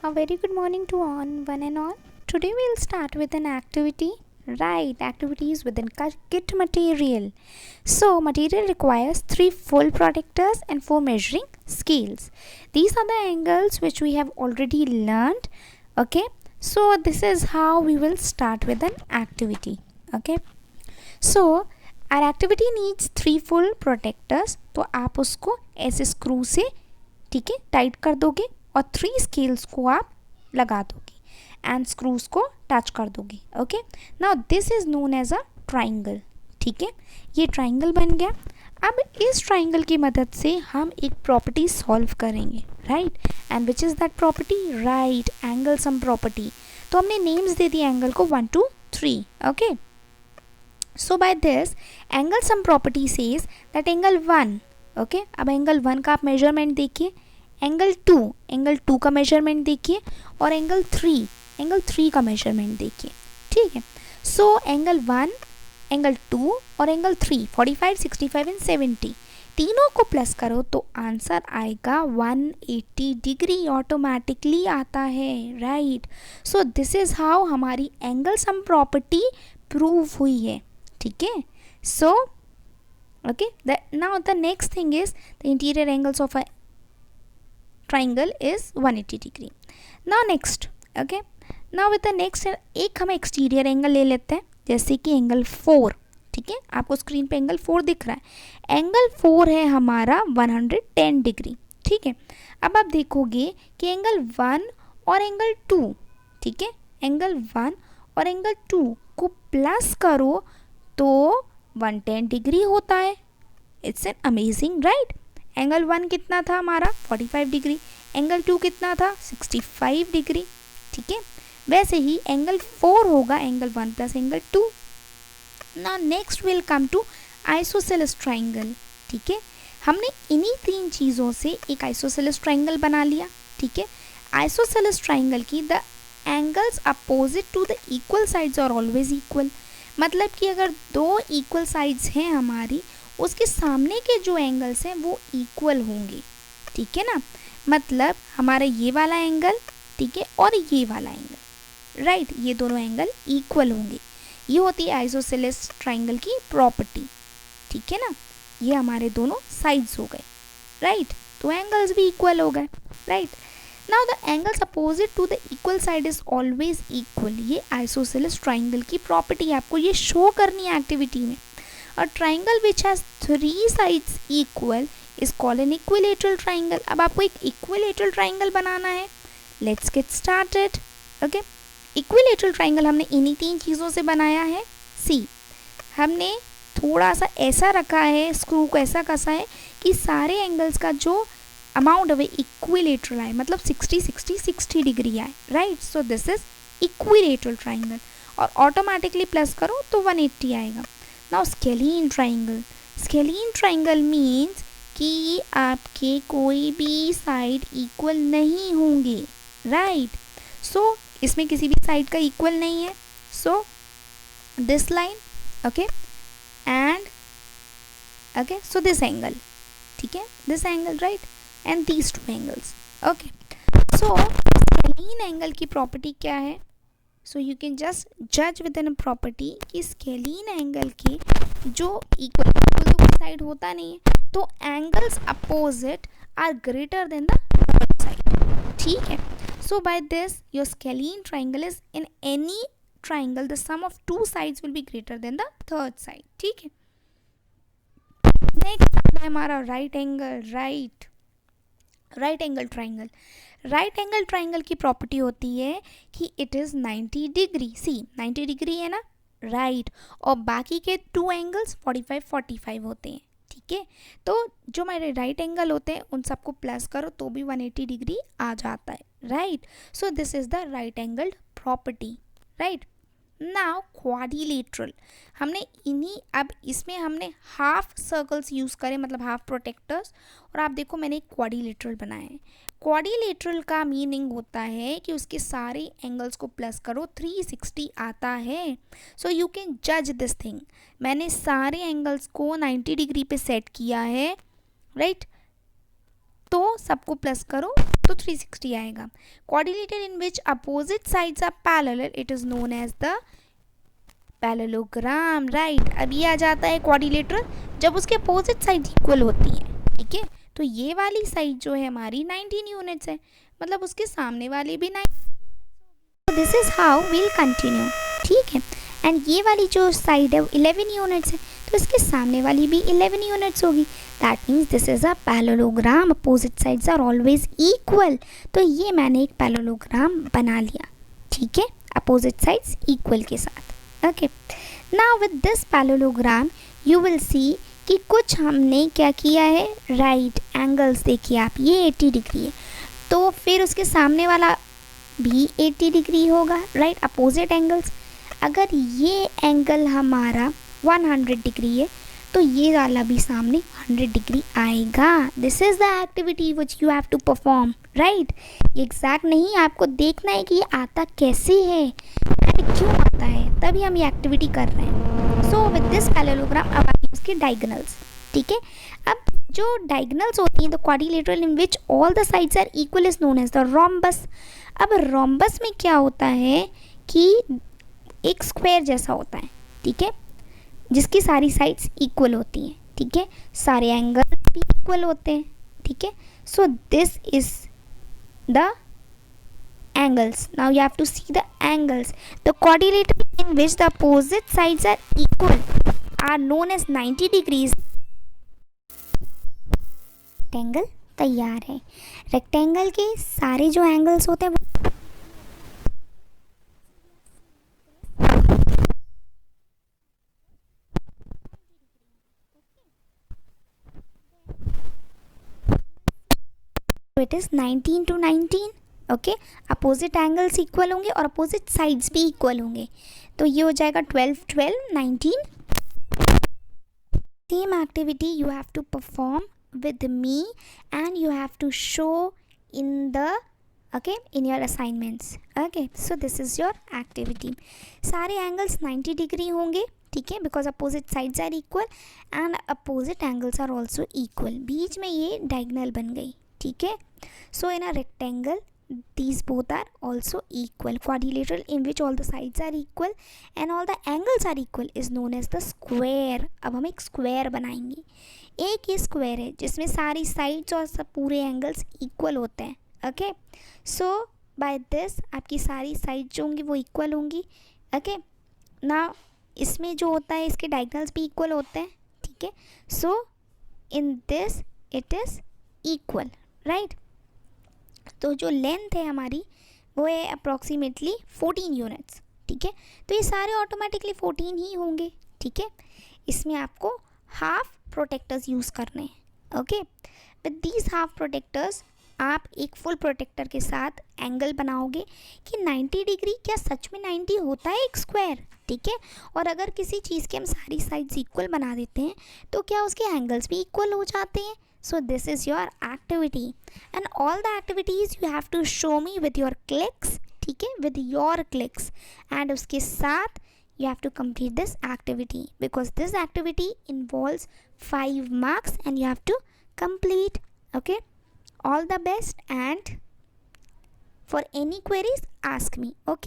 A very good morning to all, one and all. Today we'll start with an activity. Right, activities within kit material. So, material requires 3 full protectors and 4 measuring scales. These are the angles which we have already learned. Okay, so this is how we will start with an activity. Okay, so our activity needs 3 full protectors. तो आप उसको ऐसे screw से ठीक है tight कर दोगे और 3 स्केल्स को आप लगा दोगे एंड स्क्रूज को टच कर दोगे. Okay, now this is known as a triangle. ठीक है, ये ट्राइंगल बन गया. अब इस ट्राइंगल की मदद से हम एक प्रॉपर्टी सॉल्व करेंगे. Right, and which is that property? Right, angle some property. तो हमने नेम्स दे दिए एंगल को 1 2 3. Okay, so by this angle some property says that angle 1. Okay, अब एंगल 1 का आप मेजरमेंट देखिए, एंगल 2 का मेजरमेंट देखिए और एंगल 3 का मेजरमेंट देखिए. ठीक है, सो एंगल 1, एंगल 2 और एंगल 3 45 65 एंड 70 तीनों को प्लस करो तो आंसर आएगा 180 डिग्री. ऑटोमेटिकली आता है. Right, so this is how हमारी एंगल सम प्रॉपर्टी प्रूव हुई है. ठीक है, सो okay, now the next thing is the interior angles of a triangle is 180 degree. Now next, okay, now with the next एक हम exterior angle ले लेते हैं जैसे कि एंगल 4. ठीक है, आपको स्क्रीन पे एंगल 4 दिख रहा है. एंगल 4 है हमारा 110 डिग्री. ठीक है, अब आप देखोगे कि एंगल 1 और एंगल 2, ठीक है, एंगल 1 और एंगल 2 को प्लस करो तो 110 डिग्री होता है. It's an amazing. Right, angle 1 कितना था हमारा 45 डिग्री, एंगल 2 कितना था 65 डिग्री. ठीक है, वैसे ही एंगल 4 होगा angle 1 plus angle 2. Now next will come to isosceles triangle. ठीक है, हमने इन्हीं 3 चीज़ों से एक आइसोसेलेस ट्राइंगल बना लिया. ठीक है, आइसोसेलेस ट्राइंगल की the angles opposite to the equal sides are always equal. मतलब कि अगर 2 इक्वल साइड्स हैं हमारी, उसके सामने के जो एंगल्स हैं वो इक्वल होंगे. ठीक है ना, मतलब हमारा ये वाला एंगल, ठीक है, और ये वाला एंगल, राइट, ये दोनों एंगल इक्वल होंगे. ये होती है आइसोसेलेस ट्राइंगल की प्रॉपर्टी. ठीक है ना, ये हमारे दोनों साइड्स हो गए. राइट, तो एंगल्स भी इक्वल हो गए. Right, now the angles opposite to the equal side is always equal. ये आइसोसेलेस ट्राइंगल की प्रॉपर्टी है, आपको ये शो करनी है एक्टिविटी में. A triangle which has 3 sides equal is called an equilateral triangle. अब आपको एक इक्विलेटरल ट्राइंगल बनाना है. Let's get started. Okay, equilateral triangle हमने इन्हीं 3 चीज़ों से बनाया है. सी, हमने थोड़ा सा ऐसा रखा है, स्क्रू को ऐसा कसा है कि सारे एंगल्स का जो अमाउंट है इक्विलेटरल आए, मतलब 60 60 60 डिग्री आए. Right, so this is equilateral triangle. और ऑटोमेटिकली प्लस करो तो 180 आएगा. Now scalene triangle. Scalene triangle means कि आपके कोई भी साइड इक्वल नहीं होंगे. राइट, सो इसमें किसी भी साइड का इक्वल नहीं है. So this line, okay, and okay, so this angle, ठीक है, this angle, right, and these 2 angles. Okay, so scalene angle की प्रॉपर्टी क्या है? So you can just judge within a property कि scalene angle के जो equal तो कोई साइड होता नहीं है, तो angles opposite are greater than the third side. ठीक है, so by this your scalene triangle is in any triangle the sum of 2 sides will be greater than the third side. ठीक है, नेक्स्ट है हमारा right angle. Right angle triangle. Right angle triangle की property होती है कि it is 90 degree. See, 90 degree है ना, राइट, और बाकी के 2 एंगल्स 45 45 होते हैं. ठीक है, तो जो हमारे राइट एंगल होते हैं उन सबको प्लस करो तो भी 180 डिग्री आ जाता है. Right, so this is the right angle property. Right, now quadrilateral. हमने इन्हीं, अब इसमें हमने हाफ सर्कल्स यूज़ करें, मतलब हाफ प्रोटेक्टर्स, और आप देखो मैंने एक क्वाड्रिलेटरल बनाया है. क्वाड्रिलेटरल का मीनिंग होता है कि उसके सारे एंगल्स को प्लस करो 360 आता है. सो यू कैन जज दिस थिंग. मैंने सारे एंगल्स को 90 डिग्री पे सेट किया है. राइट, तो सबको प्लस करो तो 360 आएगा. Quadrilateral in which opposite sides are parallel, it is known as the parallelogram. Right. अब ये आ जाता है क्वाड्रिलेटरल जब उसके अपोजिट साइड इक्वल होती हैं. ठीक है. तो ये वाली साइड जो है हमारी 19 यूनिट्स है, मतलब उसके सामने वाली भी 9. This is how we'll continue. ठीक है. एंड ये वाली जो साइड है वो 11 यूनिट्स है, तो इसके सामने वाली भी 11 यूनिट्स होगी. That means this is a parallelogram. Opposite sides are always equal. तो ये मैंने एक पैरेललोग्राम बना लिया. ठीक है. अपोजिट साइड्स इक्वल के साथ. Okay. Now with this parallelogram you will see कि कुछ हमने क्या किया है. राइट एंगल्स देखिए आप, ये 80 डिग्री है, तो फिर उसके सामने वाला भी 80 डिग्री होगा. राइट. Opposite angles. अगर ये एंगल हमारा 100 डिग्री है तो ये वाला भी सामने 100 डिग्री आएगा. This is the activity which you have to perform. Right. ये एग्जैक्ट नहीं, आपको देखना है कि ये आता कैसे है, क्यों आता है, तभी हम ये एक्टिविटी कर रहे हैं. सो विद दिस पैरेललोग्राम अब आती है उसके डायगोनल्स. ठीक है. अब जो डायगोनल्स होती हैं the quadrilateral in which all the sides are equal is known as the rhombus. अब रोम्बस में क्या होता है कि एक स्क्वायर जैसा होता है. ठीक है. जिसकी सारी साइड्स इक्वल होती हैं. ठीक है. सारे एंगल भी इक्वल होते हैं. ठीक है. So this is the angles. Now you have to see the angles. The quadrilateral in which the opposite sides are equal are known as 90 degrees. Rectangle तैयार है. रेक्टेंगल के सारे जो एंगल्स होते हैं वो it is 19 to 19. Okay. Opposite angles equal होंगे और अपोजिट साइड्स भी इक्वल होंगे, तो ये हो जाएगा 12 12 19. Same activity you have to perform with me and you have to show in the in your assignments. Okay, so this is your activity. सारे angles 90 degree होंगे. ठीक है. Because opposite sides are equal and opposite angles are also equal. बीच में ये diagonal बन गई. ठीक है. So in a rectangle these both are also equal. Quadrilateral in which all the sides are equal and all the angles are equal is known as the square. अब हम एक स्क्वायर बनाएंगे. एक ये स्क्वायर है जिसमें सारी साइड्स और सब पूरे एंगल्स इक्वल होते हैं. ओके. सो बाय दिस आपकी सारी साइड जो होंगी वो इक्वल होंगी. ओके. ना इसमें जो होता है इसके डायगोनल्स भी इक्वल होते हैं. ठीक है. So in this it is equal. Right. तो जो लेंथ है हमारी वो है अप्रॉक्सीमेटली 14 यूनिट्स. ठीक है. तो ये सारे ऑटोमेटिकली 14 ही होंगे. ठीक है. इसमें आपको हाफ प्रोटेक्टर्स यूज़ करने हैं. Okay. With these half protectors आप एक फुल प्रोटेक्टर के साथ एंगल बनाओगे कि 90 डिग्री क्या सच में 90 होता है एक स्क्वायर. ठीक है. और अगर किसी चीज़ के हम सारी साइड्स इक्वल बना देते हैं तो क्या उसके एंगल्स भी इक्वल हो जाते हैं. So this is your activity and all the activities you have to show me with your clicks. ठीक है. with your clicks and उसके साथ you have to complete this activity because this activity involves 5 marks and you have to complete. Okay. All the best and for any queries ask me. Okay.